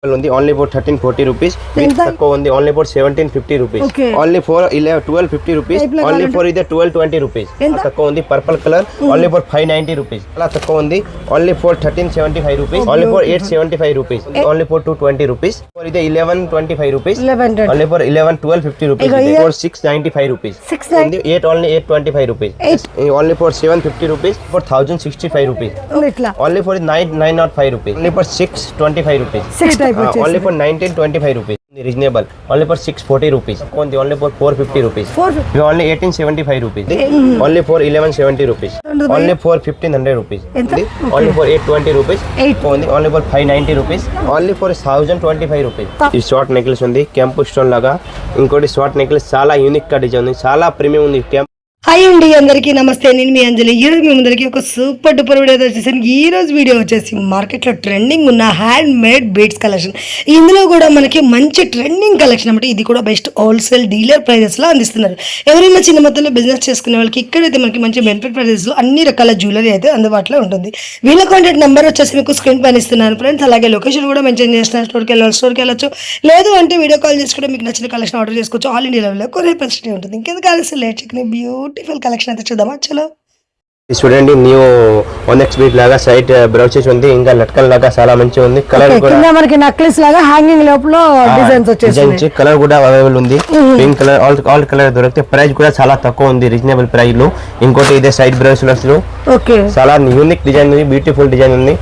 ఉంది only for 1340 rupees with తక్కువ ఉంది only for 1750 rupees only for 1250 rupees only for ఇది 1220 రూపీస్ తక్కువ ఉంది purple colour only for 590 rupees అలా తక్కువ ఉంది only for 1375 rupees only for 875 rupees only for 220 rupees for ఇది 1125 rupees only for 1250 rupees for 695 rupees ఉంది 8 only 825 rupees only for 750 rupees for 1065 rupees only for 905 rupees only for 625 rupees only for 1925 rupees reasonable only for 640 rupees only for 450 rupees only 1875 rupees only for 1170 rupees only for 1500 rupees only for 820 rupees only for 590 rupees only for 1025 rupees ఈ short necklace ఉంది కెంపు stone లాగా ఇంకోటి short necklace చాలా unique గా design ఉంది చాలా premium ఉంది హాయ్ అండి అందరికీ నమస్తే నేను మీ అంజలి ఈ రోజు మీ ముందరికి ఒక సూపర్ డూపర్ వీడియో వచ్చేసాను ఈ రోజు వీడియో వచ్చేసి మార్కెట్లో ట్రెండింగ్ ఉన్న హ్యాండ్ మేడ్ బీడ్స్ కలెక్షన్ ఇందులో కూడా మనకి మంచి ట్రెండింగ్ కలెక్షన్ అన్నమాట ఇది కూడా బెస్ట్ హోల్సేల్ డీలర్ ప్రైజెస్లో అందిస్తున్నారు ఎవరైనా చిన్న మొత్తంలో బిజినెస్ చేసుకునే వాళ్ళకి ఇక్కడైతే మనకి మంచి బెనిఫిట్ ప్రైజెస్లో అన్ని రకాల జ్యువెలరీ అయితే అందుబాటులో ఉంటుంది వీళ్ళ కాంటాక్ట్ నెంబర్ వచ్చేసి మీకు స్క్రీన్ పైన ఇస్తున్నాను ఫ్రెండ్స్ అలాగే లొకేషన్ కూడా మెన్షన్ చేస్తున్నాను స్టోర్కి వెళ్ళొచ్చు లేదు అంటే వీడియో కాల్ చేసి కూడా మీకు నచ్చిన కలెక్షన్ ఆర్డర్ చేసుకోవచ్చు ఆల్ ఇండియా లెవెల్లో కొరియర్ ఫెసిలిటీ ఉంటుంది ఇంకెందుకు కలిసి లేట్ చెక్ని బ్యూటిఫుల్ కలెక్షన్ అయితే చూద్దామా చలో చూడండి న్యూ ఓనెక్స్ బీట్ లాగా సైడ్ బ్రౌచెస్ ఉంది ఇంకా లట్కన్ లాగా చాలా మంచిగా ఉంది కలర్ కూడా మనకి నెక్లెస్ లాగా హ్యాంగింగ్ లోపల డిజైన్స్ వచ్చేసాయి కలర్ కూడా అవైలబుల్ ఉంది పింక్ కలర్ ఆల్ కలర్ దొరికితే ప్రైస్ కూడా చాలా తక్కువ ఉంది రీజనబుల్ ప్రైస్ లో ఇంకోటి ఇదే సైడ్ బ్రౌచెస్ లో చాలా యూనిక్ డిజైన్ ఉంది బ్యూటిఫుల్ డిజైన్ ఉంది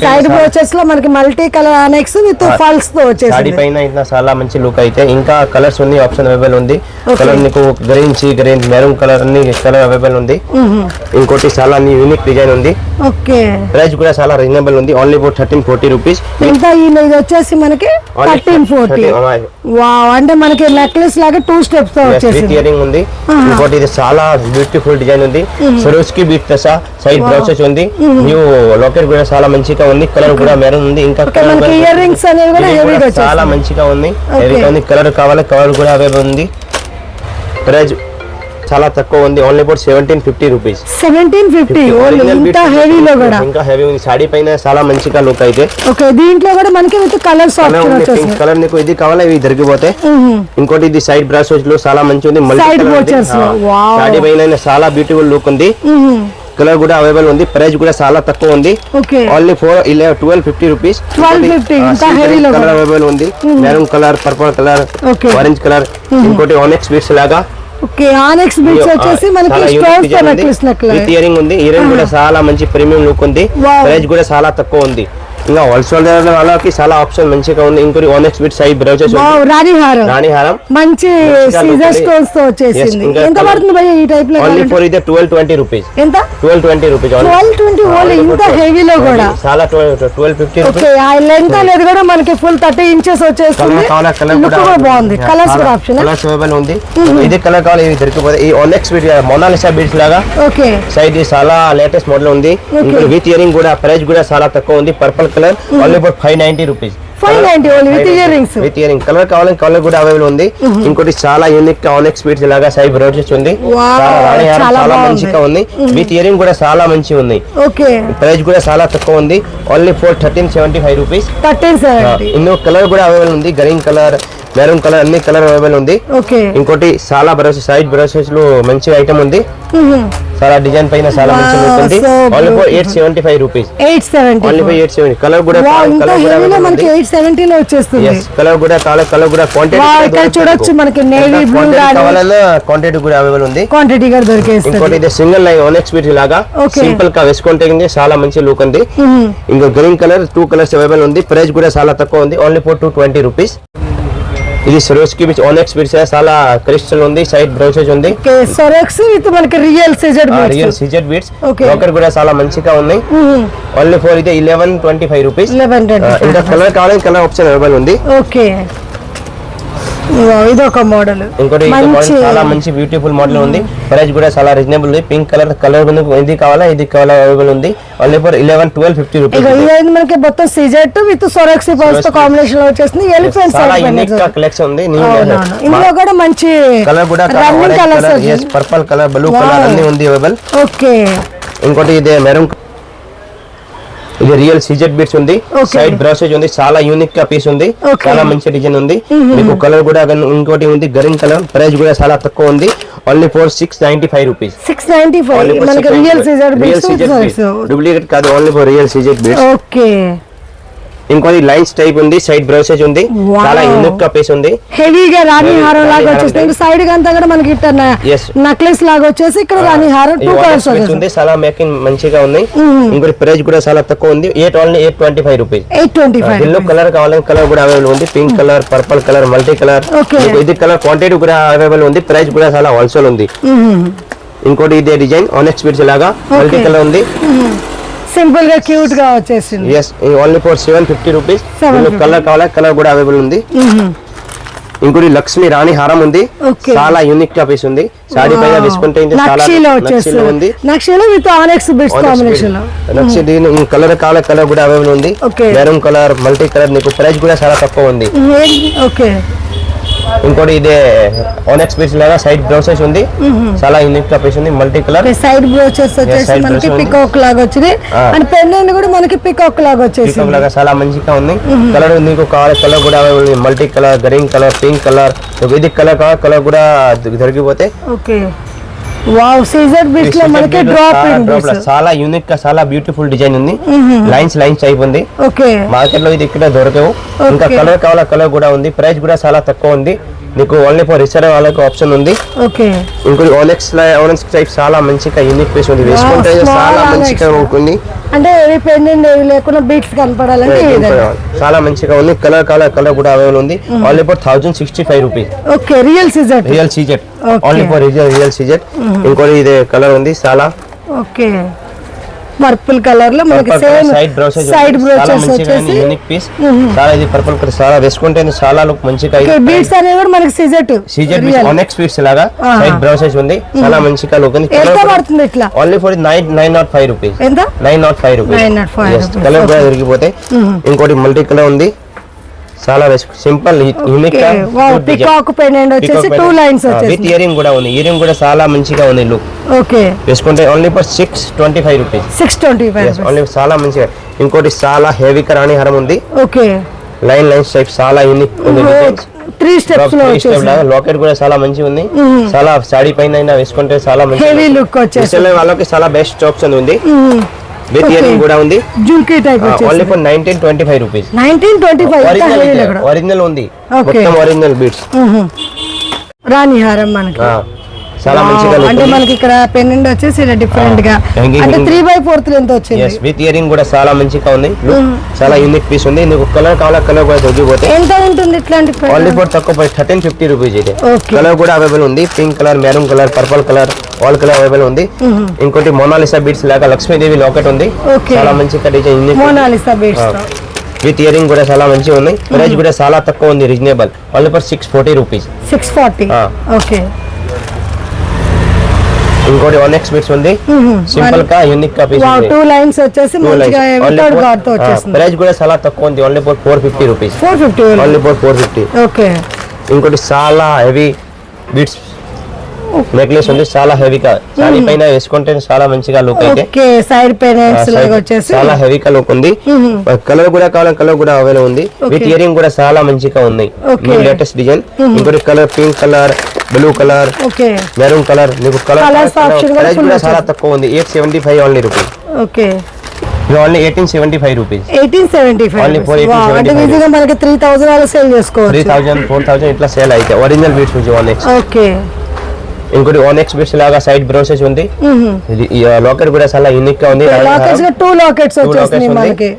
సైడ్ బ్రౌచెస్ లో మనకి మల్టీ కలర్ అనెక్స్ విత్ ఫాల్స్ తో వచ్చేసి సారీ పైన ఇట్లా చాలా మంచి లుక్ అయితే ఇంకా కలర్స్ ఉంది ఆప్షన్ అవైలబుల్ ఉంది కలర్ నీకు గ్రీన్ మెరూన్ కలర్ అన్ని కలర్ అవైలబుల్ ఉంది ఇంకోటి చాలా యూనిక్ డిజైన్ ఉంది ప్రైస్ కూడా చాలా రీజనబుల్ ఉంది ఓన్లీ ఫర్ 1340 రూపీస్ ఎంత ఇది వచ్చేసి మనకి 1340 వావ్ అంటే మనకి నెక్లెస్ లాగా 2 స్టెప్స్ తో వచ్చేసి ఇయరింగ్ ఉంది ఇంకోటి ఇది చాలా బ్యూటిఫుల్ డిజైన్ ఉంది సరోస్కి బీట్ తసా సైడ్ బ్రౌచెస్ ఉంది న్యూ లాకెట్ కూడా చాలా మంచిగా ఉంది కలర్ కూడా మెరూన్ ఉంది ఇంకా మనకి ఇయర్ రింగ్స్ అనేవి కూడా హెవీగా చాలా మంచిగా ఉంది హెవీగా ఉంది కలర్ కావాలి కలర్ కూడా అవైలబుల్ ఉంది ప్రైస్ చాలా తక్కువ ఉంది ఓన్లీ ఫర్ 1750 రూపీస్ 1750 ఓన్లీ ఇంత హెవీలో కూడా ఇంకా హెవీ ఉంది సారీ పైన చాలా మంచిగా లుక్ అయితే ఓకే దీంట్లో కూడా మనకి విత్ కలర్స్ ఆప్షన్ వచ్చేసి కలర్ నీకు ఇది కావాలా ఇవి దొరికిపోతే ఇంకోటి ఇది సైడ్ బ్రాసెస్ లో చాలా మంచి ఉంది సైడ్ బ్రోచెస్ వావ్ సారీ పైన చాలా బ్యూటిఫుల్ లుక్ ఉంది కలర్ కూడా అవైలబుల్ ఉంది ప్రైస్ కూడా చాలా తక్కువ ఉంది ఓన్లీ ఫర్ 1250 రూపీస్ 1250 ఇంత హెవీలో కలర్ అవైలబుల్ ఉంది maroon colour purple colour orange colour ఇంకోటి ఓనెక్స్ బీట్స్ లాగా ఓకే ఆనెక్స్ బీట్స్ వచ్చేసి మనకి స్టోన్స్ తో నెక్లెస్ విత్ ఇయరింగ్ ఉంది ఇయరింగ్ కూడా చాలా మంచి ప్రీమియం లుక్ ఉంది ప్రైస్ కూడా చాలా తక్కువ ఉంది ఇంకా హోల్సేల్ వాళ్ళకి చాలా ఆప్షన్ మంచిగా ఉంది ఇంకోటి ఓనెక్స్ బీట్ సైడ్ బ్రౌచెస్ రాణి హారం మంచి సీజర్ స్టోన్స్ తో వచ్చేసింది ఎంత పడుతుంది భయ్యా ఈ టైప్ లో ఓన్లీ ఫర్ ఇది 1220 రూపీస్ ఎంత 1220 రూపీస్ 1220 ఓన్లీ ఇంత హెవీలో కూడా చాలా 1250 రూపీస్ ఓకే ఆ లెంత్ అనేది కూడా మనకి ఫుల్ 30 ఇంచెస్ వచ్చేస్తుంది కలర్ కూడా బాగుంది కలర్స్ కూడా ఆప్షన్ కలర్స్ అవైలబుల్ ఉంది ఇది కలర్ కావాలి ఇది దొరికిపోతే ఈ ఓనెక్స్ బీట్ మొనాలిసా బీట్స్ లాగా ఓకే సైడ్ చాలా లేటెస్ట్ మోడల్ ఉంది ఇంకోటి విత్ ఇయరింగ్ కూడా ప్రైస్ కూడా చాలా తక్కువ ఉంది purple colour only for 590 rupees 590 only with earrings colour కావాలి కలర్ కూడా అవైలబుల్ ఉంది ఇంకోటి చాలా యూనిక్ ఓనెక్స్ బీట్స్ లాగా సైడ్ బ్రౌచెస్ ఉంది చాలా మంచిగా ఉంది విత్ ఇయరింగ్ కూడా చాలా మంచి ఉంది ఓకే ప్రైస్ కూడా చాలా తక్కువ ఉంది ఓన్లీ ఫర్ 1375 రూపీస్ 1370 ఇందులో కలర్ కూడా అవైలబుల్ ఉంది గ్రీన్ కలర్ మెరూన్ కలర్ అన్ని కలర్ అవైలబుల్ ఉంది ఇంకోటి చాలా బ్రషెస్ సైడ్ బ్రషెస్ లో మంచి ఐటమ్ ఉంది చాలా డిజైన్ పైన చాలా మంచి ఉంటుంది only for 875 rupees 870 only for 870 colour కూడా మనకి 870 లో వచ్చేస్తుంది కలర్ కూడా క్వాంటిటీ ఇక్కడ చూడొచ్చు మనకి నేవీ బ్లూ కావాలన్నా క్వాంటిటీ కూడా అవైలబుల్ ఉంది క్వాంటిటీ కూడా దొరికేస్తుంది ఇంకోటి ఇది సింగిల్ లైన్ ఓనెక్స్ బీట్ లాగా సింపుల్ గా వేసుకుంటే చాలా మంచి లుక్ ఉంది ఇంకో గ్రీన్ కలర్ 2 కలర్స్ అవైలబుల్ ఉంది ప్రైస్ కూడా చాలా తక్కువ ఉంది ఓన్లీ ఫర్ 220 రూపీస్ ఇది సరోస్కి బీచ్ ఓనెక్స్ బీట్స్ చాలా క్రిస్టల్ ఉంది సైడ్ బ్రౌచెస్ ఉంది సరోస్కి విత్ మనకి రియల్ సిజెడ్ బీట్స్ లోకర్ కూడా చాలా మంచిగా ఉన్నాయి ఓన్లీ ఫర్ ఇది 1125 రూపీస్ ఇంకా కలర్ కావాలి కలర్ ఆప్షన్ అవైలబుల్ ఉంది ఓకే ఇది ఒక మోడల్ ఇంకోటి చాలా మంచి బ్యూటిఫుల్ మోడల్ ఉంది ప్రైస్ కూడా చాలా రీజనబుల్ ఉంది పింక్ కలర్ ఇది కావాలా ఇది కావాలా అవైలబుల్ ఉంది ఓన్లీ ఫర్ 1250 రూపీస్ ఇది మనకి మొత్తం సిజెట్ విత్ సొరాక్సీ పర్ల్స్ తో కాంబినేషన్ లో వచ్చేసింది ఎలిఫెంట్ చాలా యూనిక్ కలెక్షన్ ఉంది ఇందులో కూడా మంచి కలర్ కూడా running colours purple colour blue colour అన్ని ఉంది అవైలబుల్ ఓకే ఇంకోటి ఇది మెరూన్ ఇది రియల్ సీజెడ్ బీట్స్ ఉంది, సైడ్ బ్రాసెస్ ఉంది, చాలా యూనిక్ గా పీస్ ఉంది, చాలా మంచి డిజైన్ ఉంది. మీకు కలర్ కూడా ఇంకోటి ఉంది గ్రీన్ కలర్, ప్రైస్ కూడా చాలా తక్కువ ఉంది, ఓన్లీ ఫర్ 695 రూపీస్. 695 మనకి రియల్ సీజెడ్ బీట్స్, డూప్లికేట్ కాదు, only for real CZ beads. Okay. ఇంకోటి లైన్స్ టైప్ ఉంది, సైడ్ బ్రౌసేజ్ ఉంది, చాలా యూనిక్ గా పీస్ ఉంది. హెవీగా రాణి హారం లాగా వచ్చేసి సైడ్ అంతా కూడా మనకి నెక్లెస్ లాగా వచ్చేసి ఇక్కడ రాణి హారం 2 కలర్స్ ఉంది, చాలా మేకింగ్ మంచిగా ఉంది. ఇంకోటి ప్రైస్ కూడా చాలా తక్కువ ఉంది, ఓన్లీ 825 రూపీస్. 825. ఎల్లో కలర్ కావాలని కలర్ కూడా అవైలబుల్ ఉంది, pink colour, purple colour, multi colour. ఇది కలర్ క్వాంటిటీ కూడా అవైలబుల్ ఉంది, ప్రైస్ కూడా చాలా హోల్సేల్ ఉంది. ఇంకోటి ఇదే డిజైన్ ఆనెక్స్ బీడ్స్ లాగా మల్టీ కలర్ ఉంది, సింపుల్ గా క్యూట్ గా వచ్చేసింది. yes only for 750 rupees. Colour కావాలా కలర్ కూడా అవైలబుల్ ఉంది. ఇంకోటి లక్ష్మి రాణి హారం ఉంది, చాలా యూనిక్ గా పీస్ ఉంది, సాడీ పైన వేసుకుంటే చాలా నక్షిలో ఉంది, నక్షిలో విత్ ఆనెక్స్ బిట్స్ కాంబినేషన్ లో నక్షి. దీని కలర్ కావాలా కలర్ కూడా అవైలబుల్ ఉంది, మెరూన్ కలర్, మల్టీ కలర్. నీకు ప్రైస్ కూడా చాలా తక్కువ ఉంది. ఓకే. ఇంకోటి ఇదే ఆనెక్స్ బీడ్స్ లాగా సైడ్ బ్రౌసెస్ ఉంది, చాలా యూనిక్ గా పీస్ ఉంది, మల్టీ కలర్. సైడ్ బ్రౌసెస్ వచ్చేసి మనకి పికాక్ లాగా వచ్చింది, అండ్ పెండెంట్ కూడా మనకి పికాక్ లాగా వచ్చేసి పికాక్ లాగా చాలా మంచిగా ఉంది. కలర్ నీకు కావాలి కలర్ కూడా అవైలబుల్ ఉంది, multi colour, green colour, pink colour. ఇది కలర్ కావాలి కలర్ కూడా దొరికిపోతే. ఓకే. వావ్, సీజర్ బీట్స్ లో మనకి డ్రాప్ చాలా యూనిక్ గా చాలా బ్యూటిఫుల్ డిజైన్ ఉంది, లైన్స్ టైప్ ఉంది. ఓకే. మార్కెట్ లో ఇది ఇక్కడ దొరకవు. ఇంకా కలర్ కావాలా కలర్ కూడా ఉంది, ప్రైస్ కూడా చాలా తక్కువ ఉంది. నీకు ఓన్లీ ఫర్ రిసర్వ్ వాళ్ళకి ఆప్షన్ ఉంది. ఓకే. ఇంకోటి ఆనెక్స్ టైప్ చాలా మంచిగా యూనిక్ పీస్ ఉంది, వేసుకుంటే చాలా మంచిగా ఉంటుంది. అంటే పెండెంట్ లేకుండా బీట్స్ కనపడాలని చాలా మంచిగా ఉంది. కలర్ కలర్ కూడా అవైలబుల్ ఉంది, only for 1065 rupees. Okay. Real CZ only for real CZ. ఇంకోటి ఇదే కలర్ ఉంది చాలా. ఓకే. పర్పుల్ కలర్ లో మనకి సైడ్ బ్రౌసెస్ వచ్చేసి యూనిక్ పీస్, చాలా ఇది పర్పుల్ కలర్ చాలా వేసుకుంటే చాలా లుక్ మంచిగా. బీట్స్ అనేవి కూడా మనకి సీజెడ్ ఆనెక్స్ బీట్స్ లాగా సైడ్ బ్రౌసెస్ ఉంది, చాలా మంచిగా లుక్ ఉంది. ఎంత పడుతుంది ఇట్లా? Only for 905 rupees. ఎంత? 905 రూపీస్. కలర్ కూడా దొరికిపోతే. ఇంకోటి మల్టీ కలర్ ఉంది, చాలా సింపుల్ యూనిక్ గా పికాక్ పెండెంట్ వచ్చేసి 2 లైన్స్ వచ్చేసి విత్ ఇయరింగ్ కూడా ఉంది, ఇయరింగ్ కూడా చాలా మంచిగా ఉంది లుక్. ఓకే. వేసుకుంటే ఓన్లీ ఫర్ 625 రూపీస్. 625 ఓన్లీ చాలా మంచిగా. ఇంకోటి చాలా హెవీ రాణి హారం ఉంది. ఓకే. లైన్స్ టైప్ చాలా యూనిక్ ఉంది, 3 స్టెప్స్ లో వచ్చేసి లాకెట్ కూడా చాలా మంచిగా ఉంది, చాలా సాడీ పైన వేసుకుంటే చాలా మంచి హెవీ లుక్ వచ్చేసి వాళ్ళకి చాలా బెస్ట్ ఆప్షన్ ఉంది. విత్ ఇయరింగ్ కూడా ఉంది, జుంకీ టైప్ వచ్చేసి ఓన్లీ ఫర్ 1925 రూపీస్. 1925 ఒరిజినల్ ఉంది, మొత్తం ఒరిజినల్ బీట్స్. రాణి హారం మనకి చాలా మంచిగా అంటే మనకి ఇక్కడ పెండెంట్ వచ్చేసి ఇలా డిఫరెంట్ గా అంటే 3/4 లెంత్ వచ్చింది. విత్ ఇయరింగ్ కూడా చాలా మంచిగా ఉంది, చాలా యూనిక్ పీస్ ఉంది. నీకు కలర్ కావాలా కలర్ కూడా దొరికిపోతే. ఎంత ఉంటుంది ఇట్లాంటి? ఓన్లీ ఫర్ తక్కువ 1350 రూపీస్. ఇది కలర్ కూడా అవైలబుల్ ఉంది, pink colour, maroon colour, purple colour, all colour available ఉంది. ఇంకోటి మోనాలిసా బీడ్స్ లాగా లక్ష్మీదేవి లాకెట్ ఉంది, చాలా మంచిగా design. Mona Lisa beads with earring కూడా చాలా మంచిగా ఉంది, ప్రైస్ కూడా చాలా తక్కువ ఉంది, reasonable, only for 640 rupees. 640. Okay. ఇంకోటి ఆనెక్స్ బీడ్స్ ఉంది, సింపుల్ గా యూనిక్ గా పీస్ ఉంది, 2 లైన్స్ వచ్చేసి మంచిగా వితౌట్ గార్డ్ తో వచ్చేసింది. ప్రైస్ కూడా చాలా తక్కువ ఉంది, only for 450 rupees. 450 only for 450. Okay. ఇంకోటి చాలా హెవీ బీడ్స్ నెక్లెస్ ఉంది, చాలా హెవీగా సారీ పైన వేసుకుంటే చాలా మంచిగా లుక్ అయితే. ఓకే. సైడ్ పెండెంట్స్ లాగా వచ్చేసి చాలా హెవీగా లుక్ ఉంది. కలర్ కూడా కావాలని కలర్ కూడా అవైలబుల్ ఉంది, విత్ ఇయరింగ్ కూడా చాలా మంచిగా ఉంది, లేటెస్ట్ డిజైన్. ఇంకోటి colour pink colour, blue colour, maroon colour. నీకు కలర్ ప్రైస్ కూడా చాలా తక్కువ ఉంది, 875 only rupees. Okay. Only 1875 rupees. 1875 only for 1875. అంటే ఈజీగా మనకి 3000 అలా సేల్ చేసుకోవచ్చు. 3000 4000 ఇట్లా సేల్ అయితే ఒరిజినల్ బీడ్స్ నుంచి ఆనెక్స్. ఓకే. ఇంకోటి ఆనెక్స్ బీడ్స్ లాగా సైడ్ బ్రౌసెస్ ఉంది, లాకెట్ కూడా చాలా యూనిక్ గా ఉంది, 2 లాకెట్స్ వచ్చేస్తున్నాయి మనకి.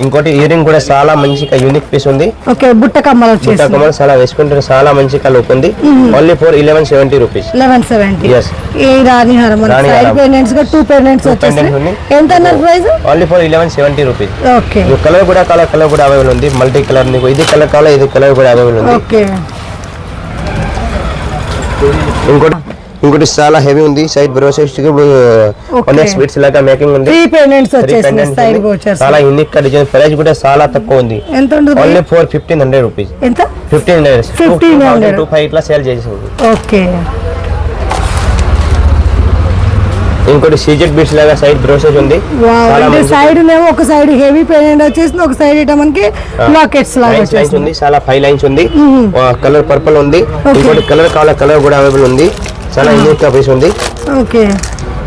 ఇంకోటి ఇయరింగ్ కూడా చాలా మంచిగా యూనిక్ పీస్ ఉంది. ఓకే. బుట్ట కమ్మలు వచ్చేసి చాలా వేసుకుంటే చాలా మంచిగా లుక్ ఉంది, ఓన్లీ ఫర్ 1170 రూపీస్. 1170. yes. ఈ రాణి హారం సైడ్ పెండెంట్స్ గా 2 పెండెంట్స్ వచ్చేసి ఎంత అన్నారు price? Only for 1170 rupees. Okay. Colour కూడా కలర్ కూడా అవైలబుల్ ఉంది, మల్టీ కలర్. నీకు ఇది కలర్ కావాలా ఇది కలర్ కూడా అవైలబుల్ ఉంది. ఓకే. ఇంకోటి చాలా హెవీ ఉంది, సైడ్ బ్రోసెస్ ఆనెక్స్ బీడ్స్ లాగా మేకింగ్ ఉంది, 3 పెండెంట్స్ వచ్చేసి సైడ్ బ్రోచర్స్, చాలా యూనిక్ గా డిజైన్. ప్రైస్ కూడా చాలా తక్కువ ఉంది, ఎంత ఉంటుంది? Only for 1500 rupees. ఎంత? 1500. 25 ఇట్లా సేల్ చేసేది. ఓకే. ఇంకోటి సీజెడ్ బీట్స్ లాగా సైడ్ బ్రోషెస్ ఉంది. సైడ్ ఒక సైడ్ హెవీ పెండెంట్ వచ్చేసింది, ఒక సైడ్ ఇట మనకి లాకెట్స్ లాగా ఉంది. చాలా 5 లైన్స్ ఉంది. కలర్ పర్పుల్ ఉంది. ఇంకోటి కలర్ కావాలా కలర్ కూడా అవైలబుల్ ఉంది. చాలా యూనిక్ గా పీస్ ఉంది. ఓకే.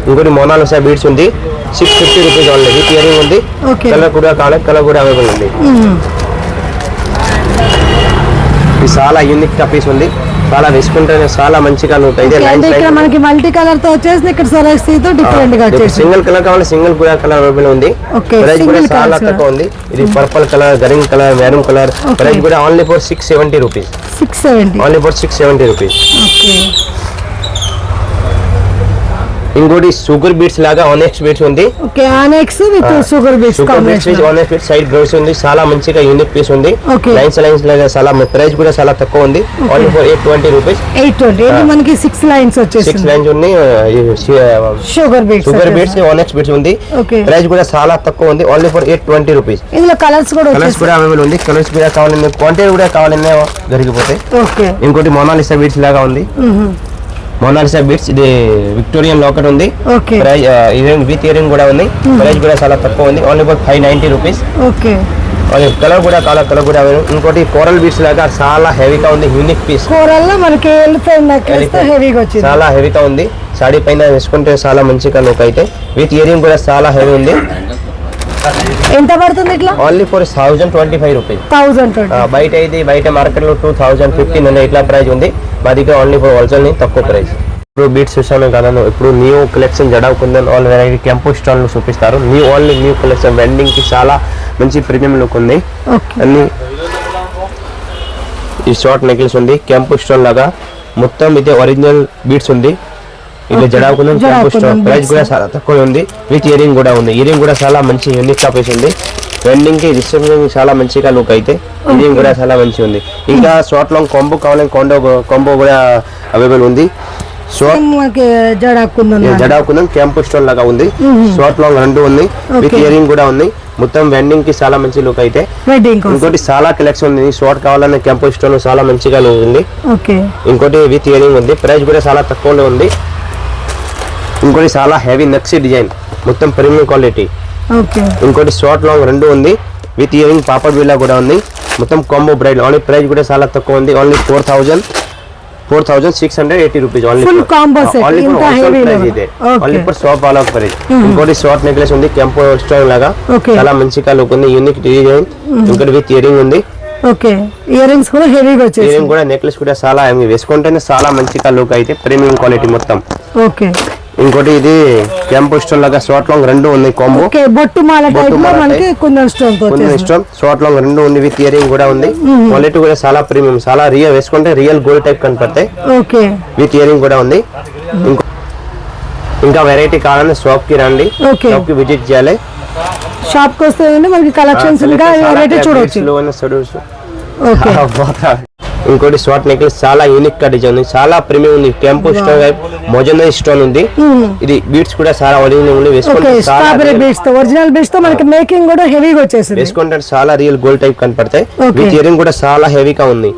ఇంకోటి మోనాలిసా బీడ్స్ ఉంది. 650 రూపీస్ ఓన్లీ. విత్ ఇయరింగ్ ఉంది. కలర్ కూడా కావాలి కలర్ కూడా అవైలబుల్ ఉంది. ఇది చాలా యూనిక్ గా పీస్ ఉంది. చాలా వేసుకుంటే చాలా మంచిగా మనకి మల్టీ కలర్ తో వచ్చేసి ఇక్కడ సరస్తో డిఫరెంట్ గా వచ్చేసి సింగిల్ కలర్ కావాలి సింగిల్ కూడా కలర్ అవైలబుల్ ఉంది. ప్రైస్ కూడా చాలా తక్కువ ఉంది. ఇది purple colour, green colour, maroon colour. Price కూడా only for 670 rupees. 670 only for 670 rupees. ఇంకోటి షుగర్ బీట్స్ లాగా ఆనెక్స్ బీట్స్ ఉంది. ఓకే, ఆనెక్స్ విత్ షుగర్ బీట్స్ కాంబినేషన్. ఆనెక్స్ బీట్స్ సైడ్ బ్రౌస్ ఉంది. చాలా మంచిగా యూనిక్ పీస్ ఉంది. లైన్స్ లాగా చాలా ప్రైస్ కూడా చాలా తక్కువ ఉంది. Only for 820 rupees. 820 ఇది మనకి 6 లైన్స్ వచ్చేసి 6 లైన్స్ ఉన్నాయి. షుగర్ బీట్స్ ఆనెక్స్ బీట్స్ ఉంది. ప్రైస్ కూడా చాలా తక్కువ ఉంది. Only for 820 rupees. ఇందులో కలర్స్ కూడా అవైలబుల్ ఉంది. కలర్స్ కూడా కావాలన్నా క్వాంటిటీ కూడా కావాలన్నా దొరికిపోతాయి. ఓకే. ఇంకోటి మోనాలిసా బీట్స్ లాగా ఉంది. మోనాలిసా బీట్స్ ఇది విక్టోరియన్ లాకెట్ ఉంది. విత్ ఇయరింగ్ కూడా ఉంది. ప్రైస్ కూడా చాలా తక్కువ ఉంది. Only for 590 rupees. Okay. Colour కూడా కలర్ కూడా ఇంకోటి కోరల్ బీట్స్ లాగా చాలా హెవీగా ఉంది. Unique piece. కోరల్ లో మనకి చాలా హెవీగా ఉంది. సాడీ పైన వేసుకుంటే చాలా మంచిగా లుక్ అయితే. విత్ ఇయరింగ్ కూడా చాలా హెవీ ఉంది. ఎంత పడుతుంది ఇట్లా? Only for 1025 rupees. 1020. బయట మార్కెట్ లో 2015 ఇట్లా ప్రైస్ ఉంది. మా దగ్గర ఓన్లీ ఫర్ హోల్సేల్ తక్కువ ప్రైస్. ఇప్పుడు బీట్స్ చూసాను కదా, ఇప్పుడు new collection jadau kundan all variety camp stall చూపిస్తారు. న్యూ కలెక్షన్ వెండింగ్ కి చాలా మంచి ప్రీమియం లుక్ ఉంది. అన్ని ఈ షార్ట్ నెక్లెస్ ఉంది. క్యాంపు స్టాల్ లాగా మొత్తం ఇది ఒరిజినల్ బీట్స్ ఉంది. ఇట్లా jadau kundan camp stall. Price కూడా చాలా తక్కువ ఉంది. విత్ ఇయరింగ్ కూడా ఉంది. ఇయరింగ్ కూడా చాలా మంచి యూనిక్ గా పీస్ ఉంది. వెండింగ్ కి రిసెప్షన్ చాలా మంచిగా లుక్ అయితే. ఇయరింగ్ కూడా చాలా మంచిగా ఉంది. ఇంకా షార్ట్ లాంగ్ కాంబో కావాలని కాంబో కూడా అవైలబుల్ ఉంది. జడాకుందన్ క్యాంపు స్టోన్ లాగా ఉంది. షార్ట్ లాంగ్ 2 ఉంది. విత్ ఇయరింగ్ కూడా ఉంది. మొత్తం వెండింగ్ కి చాలా మంచి లుక్ అయితే. ఇంకోటి చాలా కలెక్షన్ ఉంది. షార్ట్ కావాలన్న క్యాంపు స్టోన్ చాలా మంచిగా లుక్ ఉంది. ఇంకోటి విత్ ఇయరింగ్ ఉంది. ప్రైస్ కూడా చాలా తక్కువలో ఉంది. ఇంకోటి చాలా హెవీ నక్సీ డిజైన్ మొత్తం ప్రీమియం క్వాలిటీ. ఇంకోటి షార్ట్ లాంగ్ 2 ఉంది. విత్ ఇయరింగ్ పాపడ్ విల్లా కూడా ఉంది. మొత్తం కాంబో బ్రైడ్. ఓన్లీ ప్రైస్ కూడా చాలా తక్కువ ఉంది. Only 4680 rupees. Only for shop all of price. ఇంకోటి షార్ట్ నెక్లెస్ ఉంది. కెంపో స్టోన్ లాగా చాలా మంచిగా లుక్ ఉంది. Unique design. ఇంకోటి విత్ ఇయరింగ్ ఉంది. ఇయరింగ్స్ కూడా హెవీగా వచ్చేసి. ఇయరింగ్ కూడా నెక్లెస్ కూడా చాలా వేసుకుంటేనే చాలా మంచిగా లుక్ అయితే. ప్రీమియం క్వాలిటీ మొత్తం. ఇంకోటి ఇది క్యాంపు స్టోన్ లాగా షార్ట్ లాంగ్ 2 ఉంది. కాంబో బొట్టు మాల టైప్ లో మనకి కుందన్ స్టోన్ తో స్టోన్ షార్ట్ లాంగ్ 2 ఉంది. విత్ ఇయరింగ్ కూడా ఉంది. క్వాలిటీ కూడా చాలా ప్రీమియం. చాలా రియల్ వేసుకుంటే రియల్ గోల్డ్ టైప్ కనపడతాయి. విత్ ఇయరింగ్ కూడా ఉంది. ఇంకా వెరైటీ కావాలని షాప్ కి రండి. షాప్ కి విజిట్ చేయాలి. షాప్ కి వస్తే మనకి కలెక్షన్స్ ఇంకా వెరైటీ చూడొచ్చు. ఇంకోటి షార్ట్ నెక్లెస్ చాలా యూనిక్ గా డిజైన్ ఉంది. చాలా ప్రీమియం ఉంది. టెంపో స్టోన్ మొజనై స్టోన్ ఉంది. ఇది బీట్స్ కూడా చాలా ఒరిజినల్ ఉంది. ఒరిజినల్ బీట్స్ తో మనకి మేకింగ్ కూడా హెవీగా వచ్చేసింది. వేసుకుంటే చాలా రియల్ గోల్డ్ టైప్ కనపడతాయి. విత్ ఇయరింగ్ కూడా చాలా హెవీగా ఉంది.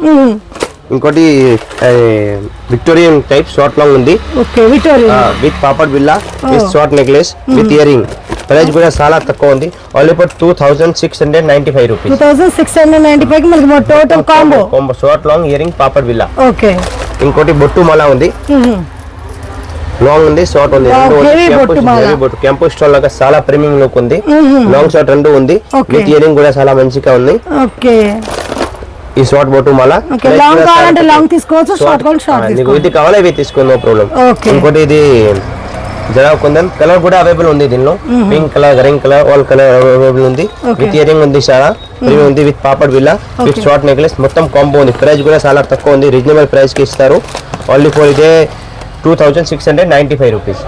ఇంకోటి విక్టోరియన్ టైప్ షార్ట్ లాంగ్ ఉంది. విత్ పాపడ్ బిల్లా with short necklace with earring. Price కూడా చాలా తక్కువ ఉంది. Only for 2695 rupees. 2695 మనకి total combo short long earring పాపడ్ బిల్లా. ఇంకోటి బొట్టు మాల ఉంది. లాంగ్ ఉంది, షార్ట్ ఉంది. క్యాంపు స్టోన్ లాగా చాలా ప్రీమియం లుక్ ఉంది. లాంగ్ షార్ట్ 2 ఉంది. విత్ ఇయరింగ్ కూడా చాలా మంచిగా ఉంది. ఈ షార్ట్ బొట్టు మాల ఇది కావాలి ఇవి తీసుకోండి, నో ప్రాబ్లం. ఇంకోటి ఇది జడావ్ కుందన్ కలర్ కూడా అవైలబుల్ ఉంది. దీనిలో pink colour, green colour, all colour available ఉంది. విత్ ఇయరింగ్ ఉంది. చాలా ప్రీమియం ఉంది. విత్ పాపడ్ బిల్లా విత్ షార్ట్ నెక్లెస్ మొత్తం కాంబో ఉంది. ప్రైస్ కూడా చాలా తక్కువ ఉంది. రీజనబుల్ ప్రైస్ కి ఇస్తారు. ఓన్లీ ఫర్ ఇదే 2695 రూపీస్.